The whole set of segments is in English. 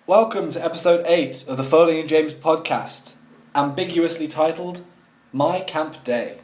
Welcome to episode 8 of the Foley and James podcast, ambiguously titled My Camp Day.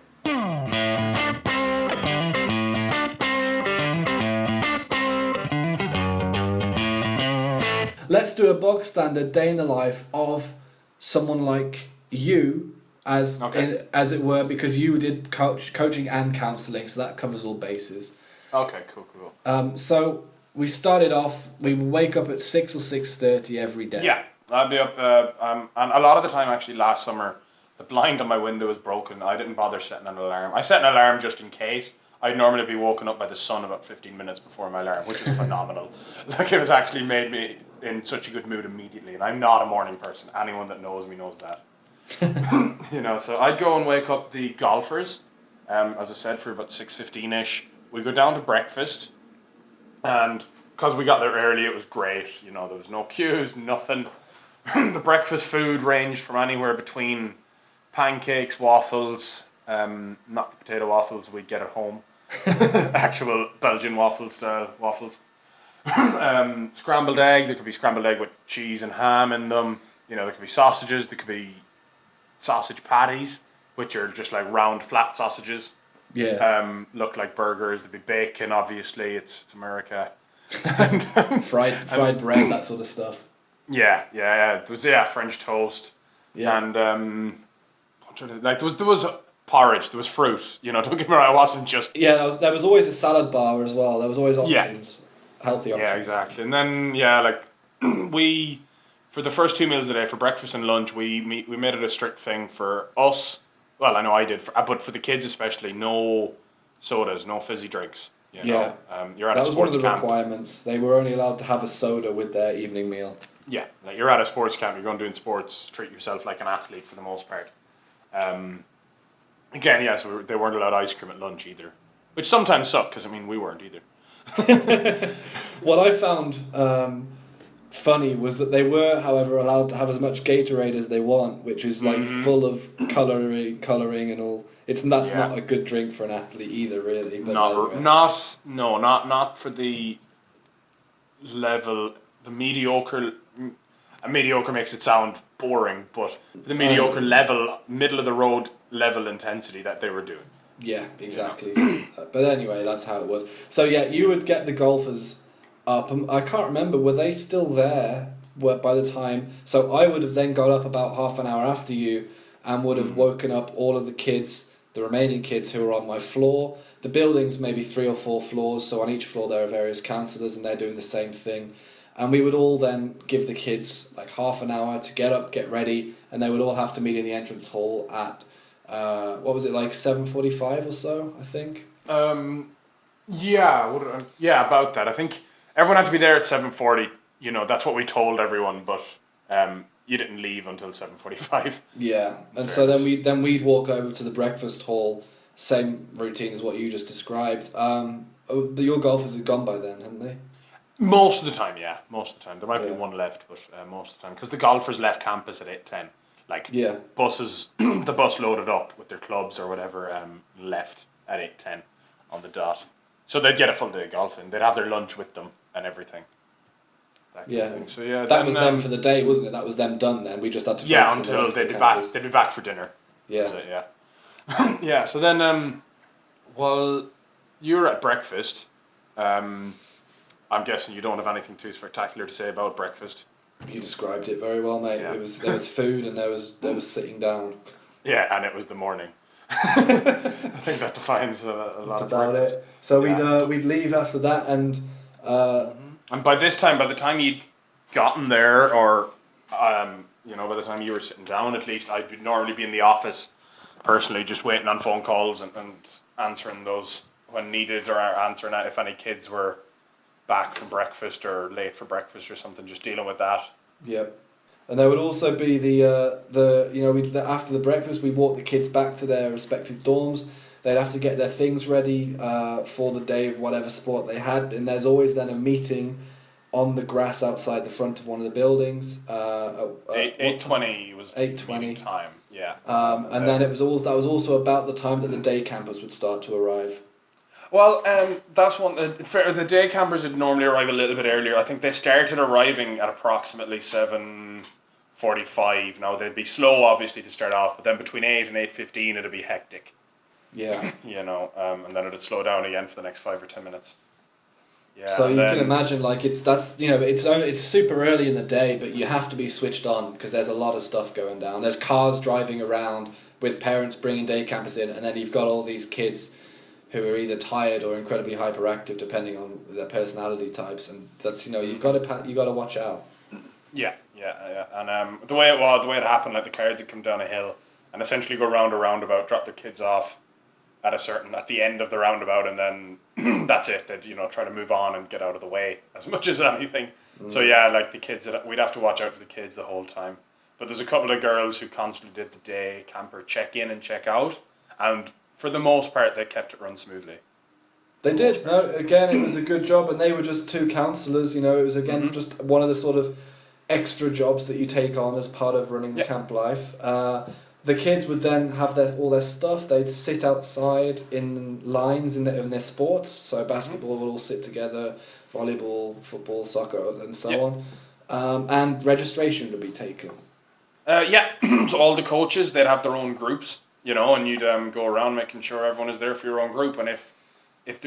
Let's do a bog standard day in the life of someone like you, as it were, because you did coaching and counselling, so that covers all bases. Okay, cool. So we started off, we would wake up at 6 or 6:30 every day. Yeah, I'd be up, and a lot of the time actually last summer, the blind on my window was broken. I didn't bother setting an alarm. I set an alarm just in case. I'd normally be woken up by the sun about 15 minutes before my alarm, which is phenomenal. Like, it was actually made me in such a good mood immediately, and I'm not a morning person. Anyone that knows me knows that. So I'd go and wake up the golfers, as I said, for about 6:15ish. We go down to breakfast, and because we got there early, it was great. There was no queues, nothing. The breakfast food ranged from anywhere between pancakes, waffles, not the potato waffles we get at home, actual Belgian waffle-style waffles. Scrambled egg, there could be scrambled egg with cheese and ham in them. There could be sausages, there could be sausage patties, which are just like round, flat sausages. Yeah. Look like burgers. There'd be bacon, obviously. It's America. fried bread, that sort of stuff. Yeah. There was French toast. Yeah. And there was porridge. There was fruit. Don't get me wrong. It wasn't just. Yeah, there was always a salad bar as well. There was always options, healthy options. Yeah, exactly. And then we, for the first 2 meals a day, for breakfast and lunch, we made it a strict thing for us. Well, I know I did, but for the kids especially, no sodas, no fizzy drinks. You're at that a sports camp. was one of the requirements. They were only allowed to have a soda with their evening meal. Yeah, like you're at a sports camp, you're going doing sports, treat yourself like an athlete for the most part. So they weren't allowed ice cream at lunch either, which sometimes sucked because we weren't either. What I found funny was that they were, however, allowed to have as much Gatorade as they want, which is like full of colouring and all. That's not a good drink for an athlete either, really. But not for the level. The mediocre. Mediocre makes it sound boring, but the mediocre level, middle of the road level intensity that they were doing. Yeah, exactly. But anyway, that's how it was. So you would get the golfers up. I can't remember, were they still there by the time? So I would have then got up about half an hour after you and would have woken up all of the kids, the remaining kids who were on my floor. The building's maybe 3 or 4 floors, so on each floor there are various counsellors and they're doing the same thing. And we would all then give the kids like half an hour to get up, get ready, and they would all have to meet in the entrance hall at, 7:45 or so, I think? About that. I think everyone had to be there at 7:40. That's what we told everyone, but you didn't leave until 7:45. Yeah, and so then we'd walk over to the breakfast hall, same routine as what you just described. Your golfers had gone by then, hadn't they? Most of the time, yeah. Most of the time. There might be one left, but most of the time. Because the golfers left campus at 8:10. Buses, the bus loaded up with their clubs or whatever, left at 8:10 on the dot. So they'd get a full day of golfing. They'd have their lunch with them and everything. That kind of thing. So that was them for the day, wasn't it? That was them done then. We just had to focus on the rest until they'd be back for dinner. Yeah. So, So then, while you were at breakfast, I'm guessing you don't have anything too spectacular to say about breakfast. You described it very well, mate. Yeah. There was food and there was sitting down. Yeah, and it was the morning. I think that defines a lot. That's of about breakfast. it. So we'd leave after that, and by the time you'd gotten there, or by the time you were sitting down, at least I'd normally be in the office personally, just waiting on phone calls and answering those when needed, or answering if any kids were back from breakfast or late for breakfast or something, just dealing with that. Yep. And there would also be after the breakfast, we'd walk the kids back to their respective dorms. They'd have to get their things ready for the day of whatever sport they had, and there's always then a meeting on the grass outside the front of one of the buildings. 8:20 was 8:20 time. Yeah. And then that was also about the time that the day campers would start to arrive. Well, that's one. The day campers would normally arrive a little bit earlier. I think they started arriving at approximately 7:45. Now they'd be slow, obviously, to start off, but then between 8 and 8:15, it'd be hectic. Yeah. And then it'd slow down again for the next 5 or 10 minutes. Yeah. So you can imagine, like, it's super early in the day, but you have to be switched on because there's a lot of stuff going down. There's cars driving around with parents bringing day campers in, and then you've got all these kids who are either tired or incredibly hyperactive, depending on their personality types, and that's you've got to watch out. Yeah, and the way it happened, like the cars would come down a hill and essentially go round a roundabout, drop their kids off at the end of the roundabout, and then that's it. They'd try to move on and get out of the way as much as anything. So yeah, like the kids, we'd have to watch out for the kids the whole time. But there's a couple of girls who constantly did the day camper check in and check out, and for the most part, they kept it run smoothly. They did. No, again, it was a good job, and they were just two counsellors. It was again just one of the sort of extra jobs that you take on as part of running the camp life. The kids would then have all their stuff. They'd sit outside in lines in their sports. So basketball would all sit together, volleyball, football, soccer, and so on. And registration would be taken. So all the coaches, they'd have their own groups. And you'd go around making sure everyone is there for your own group. And if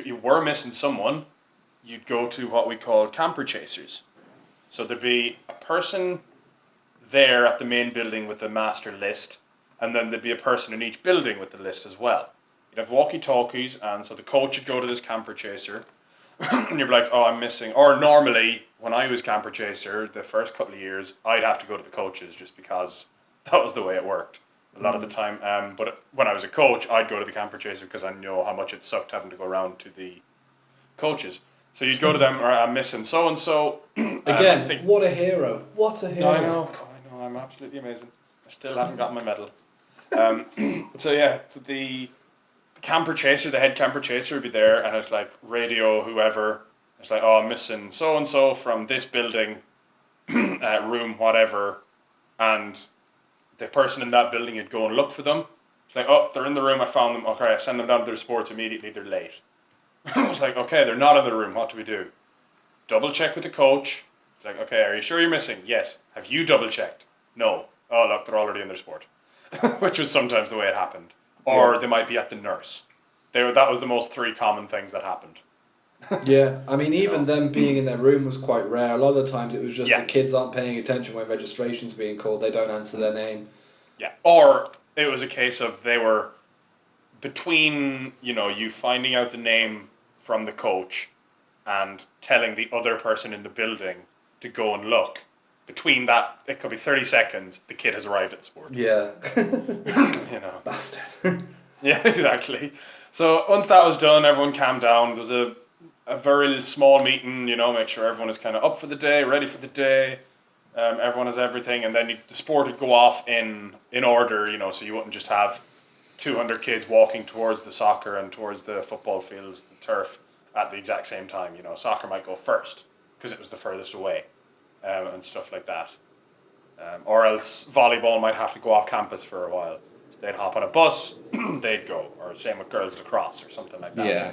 you were missing someone, you'd go to what we call camper chasers. So there'd be a person there at the main building with the master list, and then there'd be a person in each building with the list as well. You'd have walkie-talkies, and so the coach would go to this camper chaser, and you'd be like, oh, I'm missing. Or normally, when I was camper chaser, the first couple of years, I'd have to go to the coaches just because that was the way it worked. A lot of the time, but when I was a coach, I'd go to the camper chaser because I know how much it sucked having to go around to the coaches. So you'd go to them, or I'm missing so and so. Again, what a hero! What a hero! I know, I'm absolutely amazing. I still haven't got my medal. So the camper chaser, the head camper chaser would be there, and it's like radio whoever. It's like, oh, I'm missing so and so from this building, room whatever, and the person in that building, you'd go and look for them. It's like, oh, they're in the room, I found them. Okay, I send them down to their sports immediately, they're late. I was like, okay, they're not in the room, what do we do? Double check with the coach. It's like, okay, are you sure you're missing? Yes. Have you double checked? No. Oh, look, they're already in their sport. Which was sometimes the way it happened. Or they might be at the nurse. That was the most three common things that happened. Yeah, I mean, even them being in their room was quite rare. A lot of the times it was just the kids aren't paying attention when registration's being called. They don't answer their name. Yeah, or it was a case of they were between, you finding out the name from the coach and telling the other person in the building to go and look. Between that, it could be 30 seconds, the kid has arrived at the sport. Yeah. Bastard. Yeah, exactly. So once that was done, everyone calmed down. There was a very small meeting, make sure everyone is kind of up for the day, ready for the day. Everyone has everything, and then the sport would go off in order, so you wouldn't just have 200 kids walking towards the soccer and towards the football fields, the turf, at the exact same time. Soccer might go first because it was the furthest away, and stuff like that. Or else volleyball might have to go off campus for a while. So they'd hop on a bus, they'd go, or same with girls lacrosse or something like that. Yeah.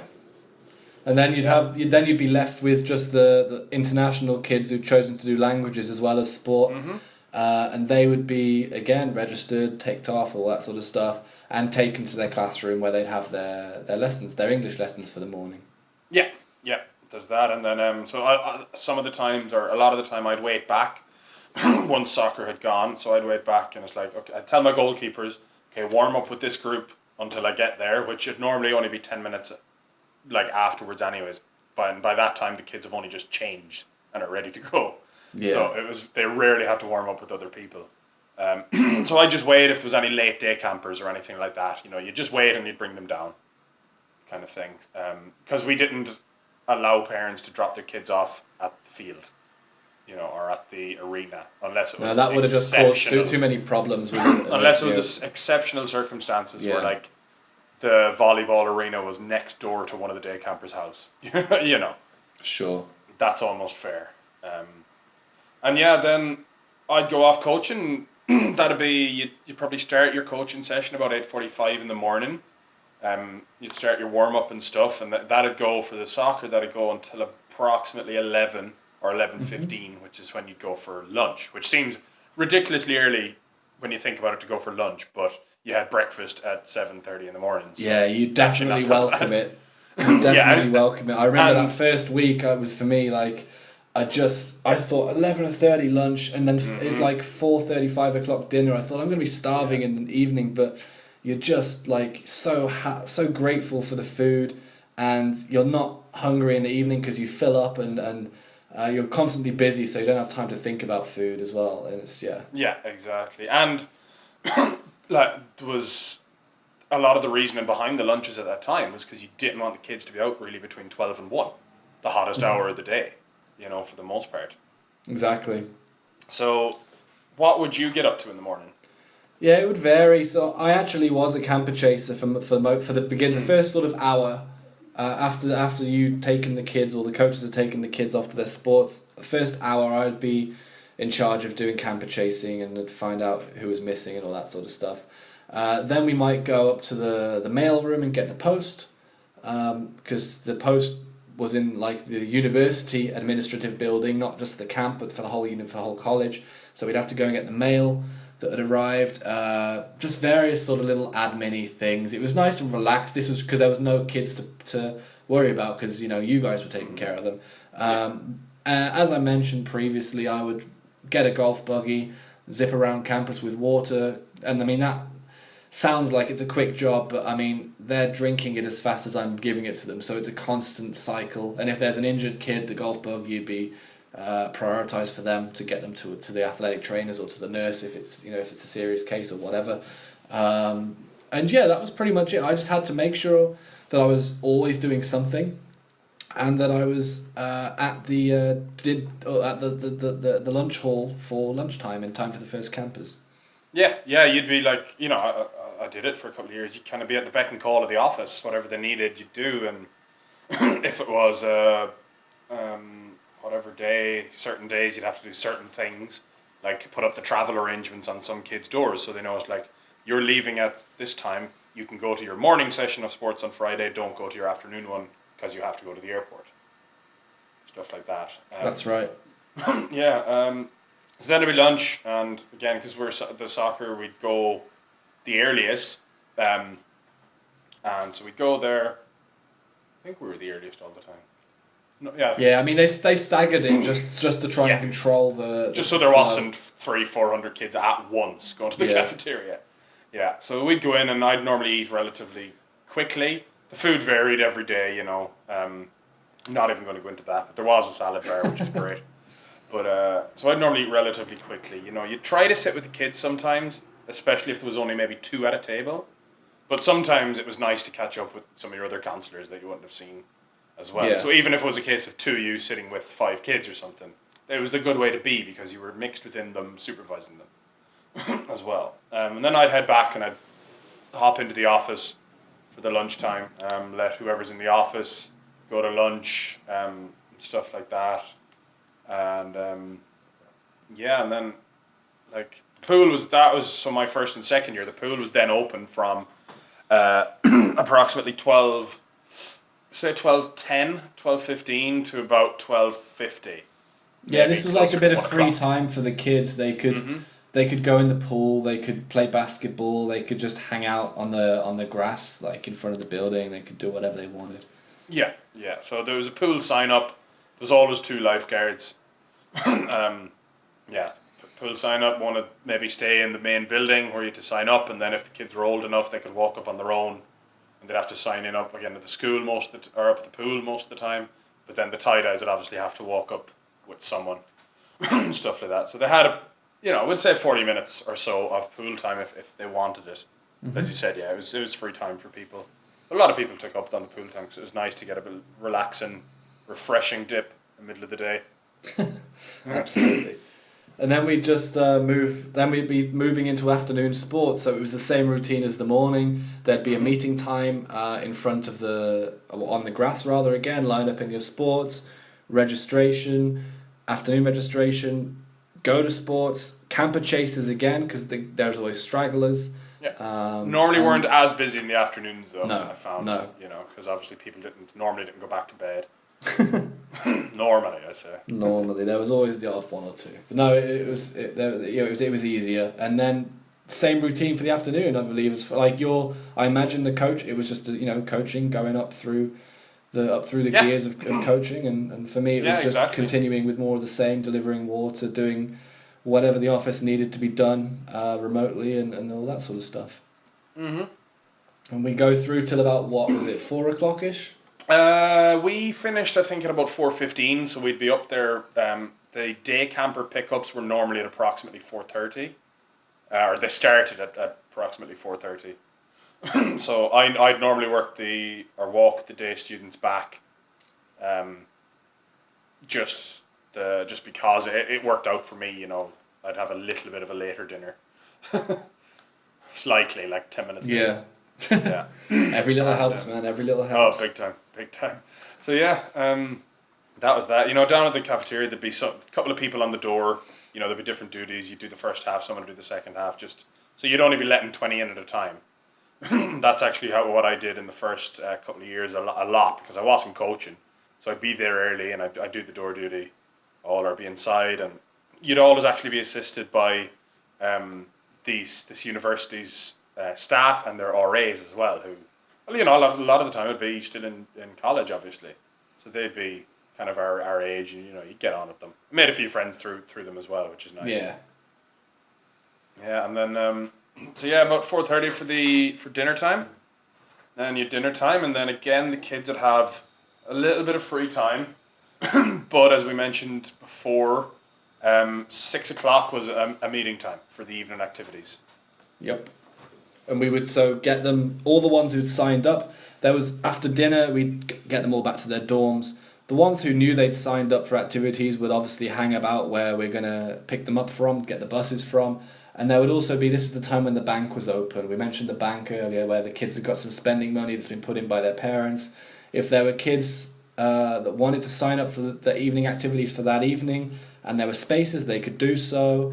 And then you'd be left with just the international kids who'd chosen to do languages as well as sport. Mm-hmm. And they would be, again, registered, ticked off, all that sort of stuff, and taken to their classroom where they'd have their lessons, their English lessons for the morning. Yeah, there's that. And then some of the times, or a lot of the time, I'd wait back once soccer had gone. So I'd wait back, and it's like, okay, I'd tell my goalkeepers, okay, warm up with this group until I get there, which should normally only be 10 minutes afterwards anyways. By that time, the kids have only just changed and are ready to go. Yeah. So they rarely had to warm up with other people. So I just wait if there was any late day campers or anything like that. You just wait and you'd bring them down, kind of thing. Because we didn't allow parents to drop their kids off at the field, or at the arena, unless it was. No, that would have just caused too many problems. Unless it was exceptional circumstances where the volleyball arena was next door to one of the day campers' house. Sure. That's almost fair. And then I'd go off coaching. That'd be, you'd probably start your coaching session about 8:45 in the morning. You'd start your warm up and stuff, and that'd go for the soccer. That'd go until approximately 11 or 11:15, which is when you'd go for lunch, which seems ridiculously early when you think about it to go for lunch, but you had breakfast at 7:30 in the morning. So yeah, you definitely welcome it. You Yeah, definitely welcome it. I remember and that first week. It was for me like I thought 11:30 lunch, and then it's like 4:30, 5 o'clock dinner. I thought I'm going to be starving in the evening, but you're just like so grateful for the food, and you're not hungry in the evening because you fill up and you're constantly busy, so you don't have time to think about food as well. And it's yeah, exactly. And like there was a lot of the reasoning behind the lunches at that time was because you didn't want the kids to be out really between 12 and 1, the hottest hour of the day, for the most part. exactly. So what would you get up to in the morning? Yeah, it would vary. So I actually was a camper chaser for the beginning, the first sort of hour. After you taking the kids or the coaches are taking the kids off to their sports, the first hour I'd be in charge of doing camper chasing and I'd find out who was missing and all that sort of stuff. Then we might go up to the mail room and get the post, because the post was in like the university administrative building, not just the camp, but for the whole college. So we'd have to go and get the mail that had arrived, just various sort of little admin-y things. It was nice and relaxed. This was because there was no kids to worry about because you guys were taking care of them. As I mentioned previously, I would get a golf buggy, zip around campus with water, and I mean that sounds like it's a quick job, but I mean they're drinking it as fast as I'm giving it to them, so it's a constant cycle. And if there's an injured kid, the golf buggy would be prioritized for them to get them to the athletic trainers or to the nurse if it's a serious case or whatever. And yeah, that was pretty much it. I just had to make sure that I was always doing something, and that I was at the lunch hall for lunchtime in time for the first campers. Yeah, you'd be like, I did it for a couple of years. You'd kind of be at the beck and call of the office, whatever they needed, you'd do. And if it was whatever day, certain days you'd have to do certain things, like put up the travel arrangements on some kids' doors so they know it's like, you're leaving at this time, you can go to your morning session of sports on Friday, don't go to your afternoon one because you have to go to the airport. Stuff like that. That's right. Yeah. So then it'd be lunch, and again, because we're the soccer, we'd go the earliest, and so we'd go there. I think we were the earliest all the time. No, yeah. Yeah, I mean they staggered it just to try and control the just so there wasn't 300-400 kids at once going to the cafeteria. Yeah, so we'd go in, and I'd normally eat relatively quickly. The food varied every day, I'm not even going to go into that, but there was a salad bar, which is great. But so I'd normally eat relatively quickly. You'd try to sit with the kids sometimes, especially if there was only maybe 2 at a table. But sometimes it was nice to catch up with some of your other counsellors that you wouldn't have seen as well. Yeah. So even if it was a case of 2 you sitting with 5 kids or something, it was a good way to be because you were mixed within them, supervising them as well. And then I'd head back and I'd hop into the office for the lunchtime, let whoever's in the office go to lunch, stuff like that. And and then like the pool was so my first and second year, the pool was then open from approximately 12:15 to about 12:50. Yeah, this was like a bit of free time for the kids. They could they could go in the pool, they could play basketball, they could just hang out on the grass like in front of the building. They could do whatever they wanted. Yeah. So there was a pool sign up. There was always 2 lifeguards. Pool sign up. One would maybe stay in the main building where you had to sign up, and then if the kids were old enough, they could walk up on their own, and they'd have to sign in up again at the school or up at the pool most of the time. But then the tie-dyes would obviously have to walk up with someone, stuff like that. So they had we'd say 40 minutes or so of pool time if they wanted it. As you said, it was free time for people. A lot of people took up on the pool time because it was nice to get a bit relaxing, refreshing dip in the middle of the day. Absolutely. And then we'd just we'd be moving into afternoon sports, so it was the same routine as the morning. There'd be a meeting time in front of on the grass rather, again, line up in your sports, registration, afternoon registration, go to sports, camper chases again, because there's always stragglers, Yeah. Normally weren't as busy in the afternoons though. No, I found. no. Because obviously people didn't go back to bed. Normally, I say. Normally, there was always the odd one or two. But no, it was easier. And then same routine for the afternoon, I believe. It's like I imagine the coach. It was just coaching, going up through the gears of coaching, and for me it was just continuing with more of the same, delivering water, doing whatever the office needed to be done remotely, and all that sort of stuff. Mm-hmm. And we go through till about, what was it, 4:00 ish? We finished, I think, at about 4:15, so we'd be up there. The day camper pickups were normally at approximately 4:30, or they started at approximately 4:30. So I'd normally walk the day students back, just because it worked out for me. I'd have a little bit of a later dinner, slightly, like 10 minutes. Yeah. Yeah. Every little helps, man. Every little helps. Oh, big time. So yeah, that was that. Down at the cafeteria, there'd be a couple of people on the door. There'd be different duties. You'd do the first half, someone would do the second half. Just so you'd only be letting 20 in at a time. That's actually what I did in the first couple of years a lot because I wasn't coaching. So I'd be there early and I'd do the door duty, or be inside, and you'd always actually be assisted by this university's staff and their RAs as well, who, a lot of the time would be still in college, obviously. So they'd be kind of our age, and you get on with them. I made a few friends through them as well, which is nice. Yeah. Yeah, and then about 4:30 for dinner time. Then you dinner time, and then again the kids would have a little bit of free time. But as we mentioned before, 6:00 was a meeting time for the evening activities. Yep. And we would get them, all the ones who'd signed up, there was, after dinner, we'd get them all back to their dorms. The ones who knew they'd signed up for activities would obviously hang about where we're going to pick them up from, get the buses from. And there would also be, this is the time when the bank was open. We mentioned the bank earlier, where the kids had got some spending money that's been put in by their parents. If there were kids that wanted to sign up for the evening activities for that evening, and there were spaces, they could do so.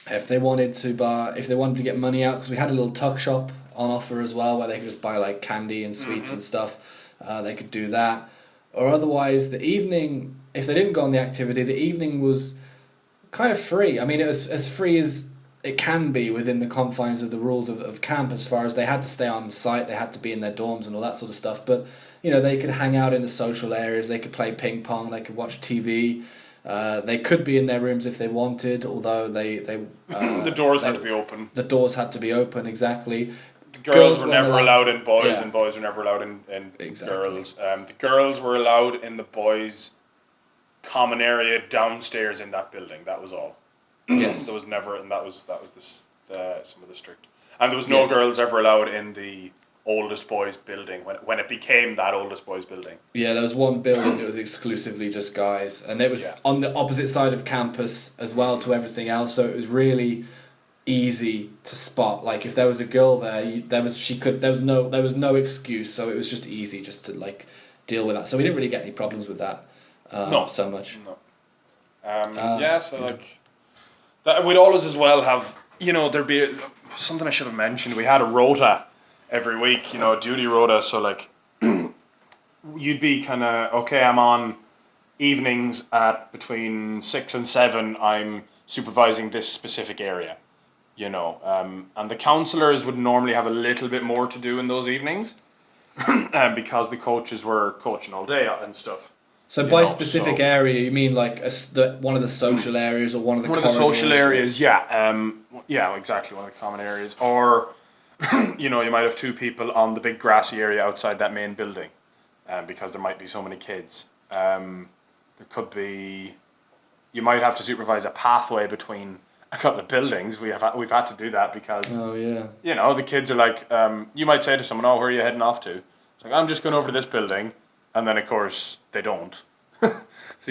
If they wanted to get money out, because we had a little tuck shop on offer as well, where they could just buy like candy and sweets and stuff, they could do that. Or otherwise, the evening, if they didn't go on the activity, the evening was kind of free. I mean, it was as free as it can be within the confines of the rules of camp, as far as they had to stay on site, they had to be in their dorms and all that sort of stuff. But they could hang out in the social areas, they could play ping pong, they could watch TV. They could be in their rooms if they wanted, although the doors had to be open. The doors had to be open, exactly. The girls were never allowed in boys, and boys were never allowed in girls. The girls were allowed in the boys' common area downstairs in that building. That was all. Yes. There was never, and that was some of the strict. And there was no girls ever allowed in the oldest boys building when it became that oldest boys building. Yeah, there was one building that was exclusively just guys, and it was on the opposite side of campus as well to everything else, so it was really easy to spot. Like if there was a girl there, there was no excuse, so it was just easy just to like deal with that. So we didn't really get any problems with that so much. No. That we'd always as well have, there'd be something I should have mentioned. We had a rota every week, a duty rota, so like you'd be kind of, okay, I'm on evenings at between 6 and 7, I'm supervising this specific area, and the counsellors would normally have a little bit more to do in those evenings because the coaches were coaching all day and stuff. So by specific area, you mean like one of the social areas or one of the corridors? One of the social areas, yeah, exactly, one of the common areas. Or, you might have two people on the big grassy area outside that main building, because there might be so many kids. There could be, you might have to supervise a pathway between a couple of buildings. We've had to do that because, the kids are like, you might say to someone, oh, where are you heading off to? It's like, I'm just going over to this building. And then, of course, they don't. So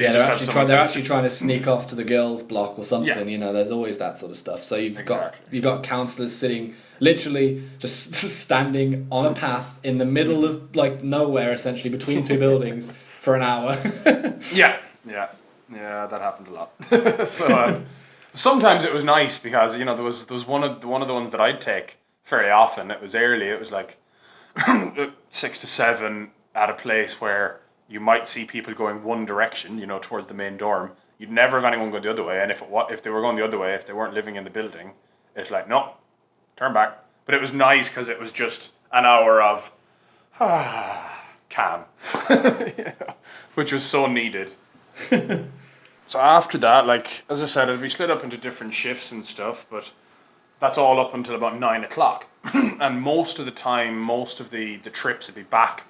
they're actually trying to sneak off to the girls' block or something. Yeah. There's always that sort of stuff. So you've got counsellors sitting, literally just standing on a path in the middle of like nowhere, essentially between two buildings for an hour. Yeah, that happened a lot. Sometimes it was nice because there was one of the ones that I'd take fairly often. It was early. It was like 6 to 7 at a place where you might see people going one direction, towards the main dorm. You'd never have anyone go the other way. And if they were going the other way, if they weren't living in the building, it's like, no, turn back. But it was nice because it was just an hour of calm, which was so needed. So after that, like, as I said, it'd be split up into different shifts and stuff, but that's all up until about 9 o'clock. And most of the time, most of the trips would be back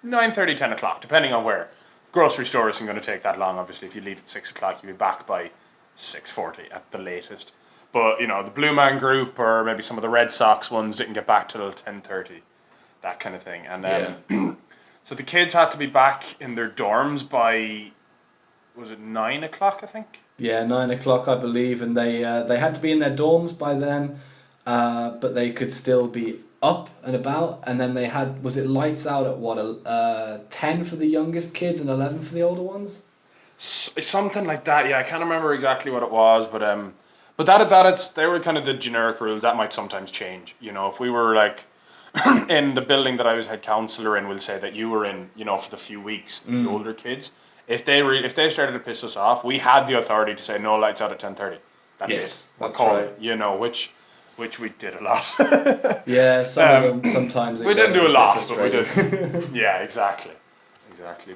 9:30, 10 o'clock, depending on where. Grocery store isn't going to take that long, obviously. If you leave at 6 o'clock, you'll be back by 6:40 at the latest. But, the Blue Man Group or maybe some of the Red Sox ones didn't get back till 10:30, that kind of thing. And so the kids had to be back in their dorms by, was it 9 o'clock, I think? Yeah, 9 o'clock, I believe, and they had to be in their dorms by then, but they could still be up and about, and then they had, was it lights out at 10 for the youngest kids and 11 for the older ones? Something like that, yeah. I can't remember exactly what it was, but they were kind of the generic rules. That might sometimes change. If we were like in the building that I was head counsellor in, we'll say that you were in, for the few weeks, the older kids. If they started to piss us off, we had the authority to say no lights out at 10:30. That's it. That's right. Which we did a lot. Yeah, some of them sometimes. We didn't do a lot, but we did. Yeah, exactly.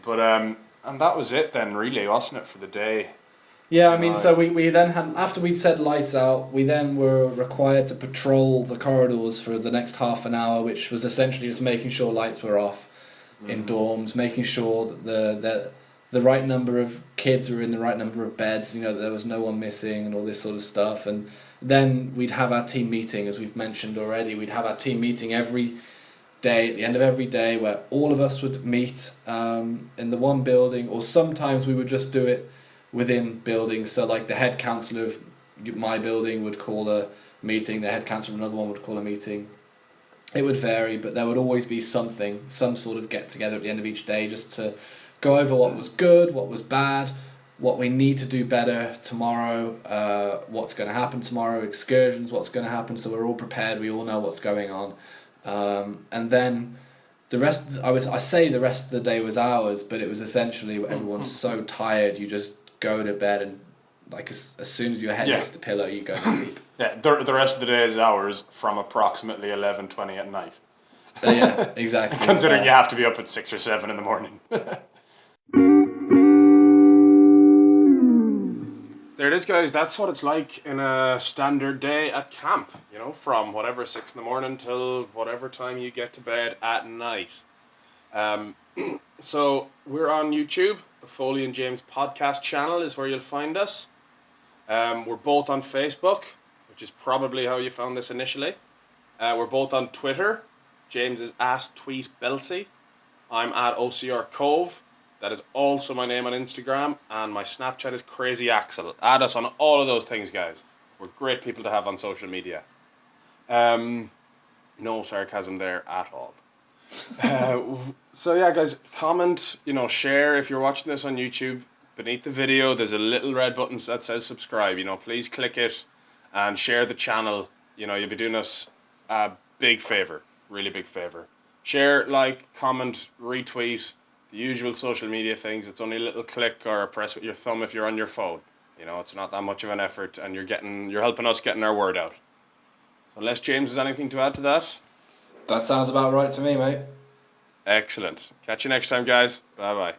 But and that was it then, really, wasn't it, for the day? Yeah, I mean, so we then had, after we'd said lights out, we then were required to patrol the corridors for the next half an hour, which was essentially just making sure lights were off in dorms, making sure that the right number of kids were in the right number of beds, that there was no one missing and all this sort of stuff. And then we'd have our team meeting, as we've mentioned already. We'd have our team meeting every day, at the end of every day, where all of us would meet in the one building, or sometimes we would just do it within buildings. So like the head counsellor of my building would call a meeting, the head counsellor of another one would call a meeting. It would vary, but there would always be some sort of get together at the end of each day just to go over what was good, what was bad, what we need to do better tomorrow, what's going to happen tomorrow, excursions, what's going to happen, so we're all prepared, we all know what's going on. And then the rest, I say the rest of the day was ours, but it was essentially everyone's so tired, you just go to bed and like as soon as your head hits the pillow, you go to sleep. Yeah, the rest of the day is ours from approximately 11:20 at night. Yeah, exactly. Considering you have to be up at 6 or 7 in the morning. There it is, guys. That's what it's like in a standard day at camp. From whatever 6 in the morning till whatever time you get to bed at night. So we're on YouTube. The Foley and James podcast channel is where you'll find us. We're both on Facebook, which is probably how you found this initially. We're both on Twitter. James is @tweetbelsey. I'm @OCRCove. That is also my name on Instagram, and my Snapchat is CrazyAxel. Add us on all of those things, guys. We're great people to have on social media. No sarcasm there at all. So yeah, guys, comment, share if you're watching this on YouTube. Beneath the video, there's a little red button that says subscribe. Please click it and share the channel. You'll be doing us a big favor, really big favor. Share, like, comment, retweet, the usual social media things. It's only a little click or a press with your thumb if you're on your phone. It's not that much of an effort, and you're helping us getting our word out. So unless James has anything to add to that. That sounds about right to me, mate. Excellent. Catch you next time, guys. Bye-bye.